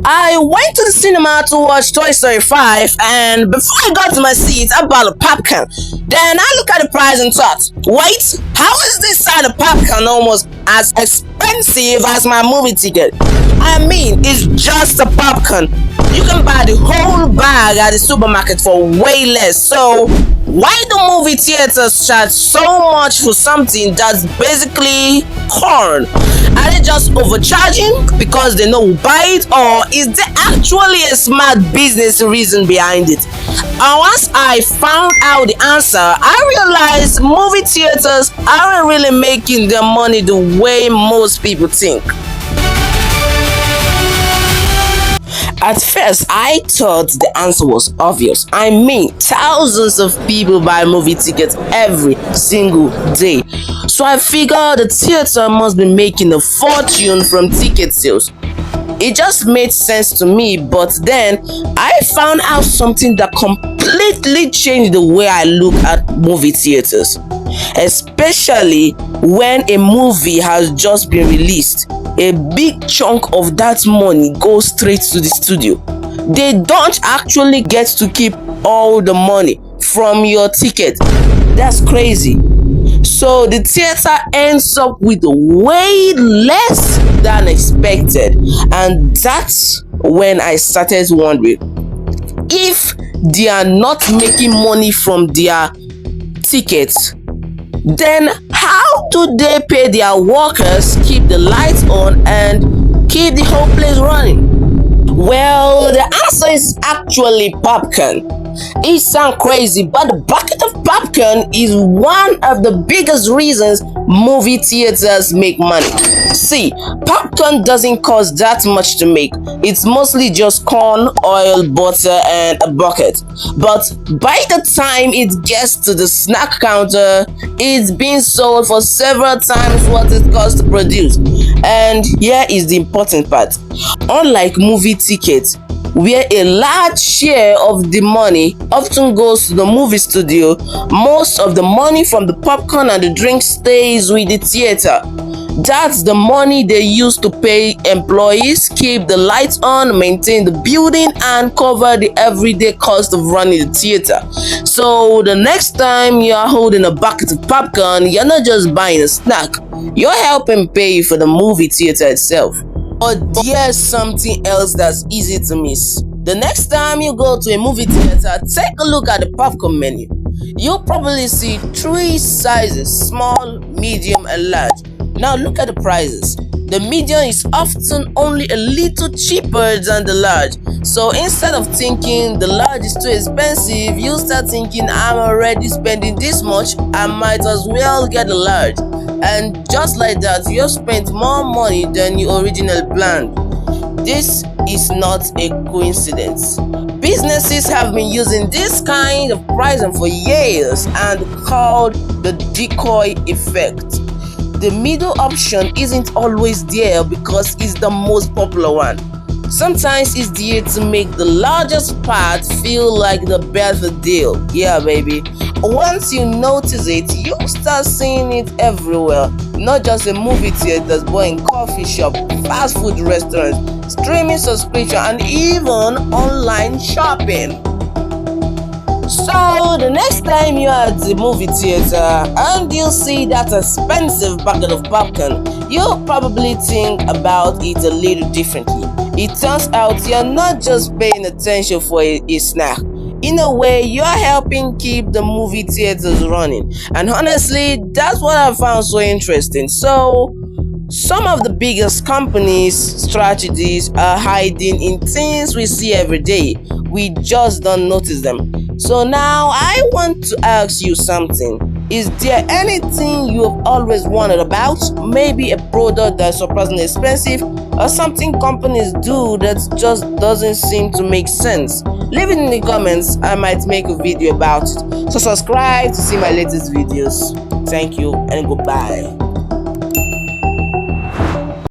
I went to the cinema to watch Toy Story 5, and before I got to my seat, I bought a popcorn. Then I looked at the price and thought, wait, how is this side of popcorn almost as expensive as my movie ticket? I mean, it's just a popcorn. You can buy the whole bag at the supermarket for way less. So, why do movie theaters charge so much for something that's basically corn? Are they just overcharging because they know who buy it, or is there actually a smart business reason behind it? And once I found out the answer, I realized movie theaters aren't really making their money the way most people think. At first, I thought the answer was obvious. I mean, thousands of people buy movie tickets every single day. So I figured the theater must be making a fortune from ticket sales. It just made sense to me, but then I found out something that completely changed the way I look at movie theaters. Especially when a movie has just been released, a big chunk of that money goes straight to the studio. They don't actually get to keep all the money from your ticket. That's crazy. So the theater ends up with way less than expected. And that's when I started wondering, if they are not making money from their tickets, then how do they pay their workers, keep the lights on, and keep the whole place running? Well, the answer is actually popcorn. It sounds crazy, but the bucket of popcorn is one of the biggest reasons movie theaters make money. See, popcorn doesn't cost that much to make. It's mostly just corn, oil, butter, and a bucket. But by the time it gets to the snack counter, it's been sold for several times what it costs to produce. And here is the important part. Unlike movie tickets, where a large share of the money often goes to the movie studio, most of the money from the popcorn and the drink stays with the theater. That's the money they use to pay employees, keep the lights on, maintain the building, and cover the everyday cost of running the theater. So the next time you are holding a bucket of popcorn, you're not just buying a snack, you're helping pay for the movie theater itself. But there's something else that's easy to miss. The next time you go to a movie theater, take a look at the popcorn menu. You'll probably see three sizes: small, medium, and large. Now look at the prices. The medium is often only a little cheaper than the large. So instead of thinking the large is too expensive, you start thinking, I'm already spending this much, I might as well get the large. And just like that, you have spent more money than you originally planned. This is not a coincidence. Businesses have been using this kind of pricing for years and called the decoy effect. The middle option isn't always there because it's the most popular one. Sometimes it's there to make the largest part feel like the better deal. Yeah, baby. Once you notice it, you start seeing it everywhere. Not just in movie theaters, but in coffee shops, fast food restaurants, streaming subscription, and even online shopping. So the next time you're at the movie theater and you see that expensive bucket of popcorn, you'll probably think about it a little differently. It turns out you're not just paying attention for a snack. In a way, you're helping keep the movie theaters running. And honestly, that's what I found so interesting. So, some of the biggest companies' strategies are hiding in things we see every day. We just don't notice them. So now I want to ask you something. Is there anything you have always wondered about? Maybe a product that's surprisingly expensive, or something companies do that just doesn't seem to make sense? Leave it in the comments. I might make a video about it. So subscribe to see my latest videos. Thank you and goodbye.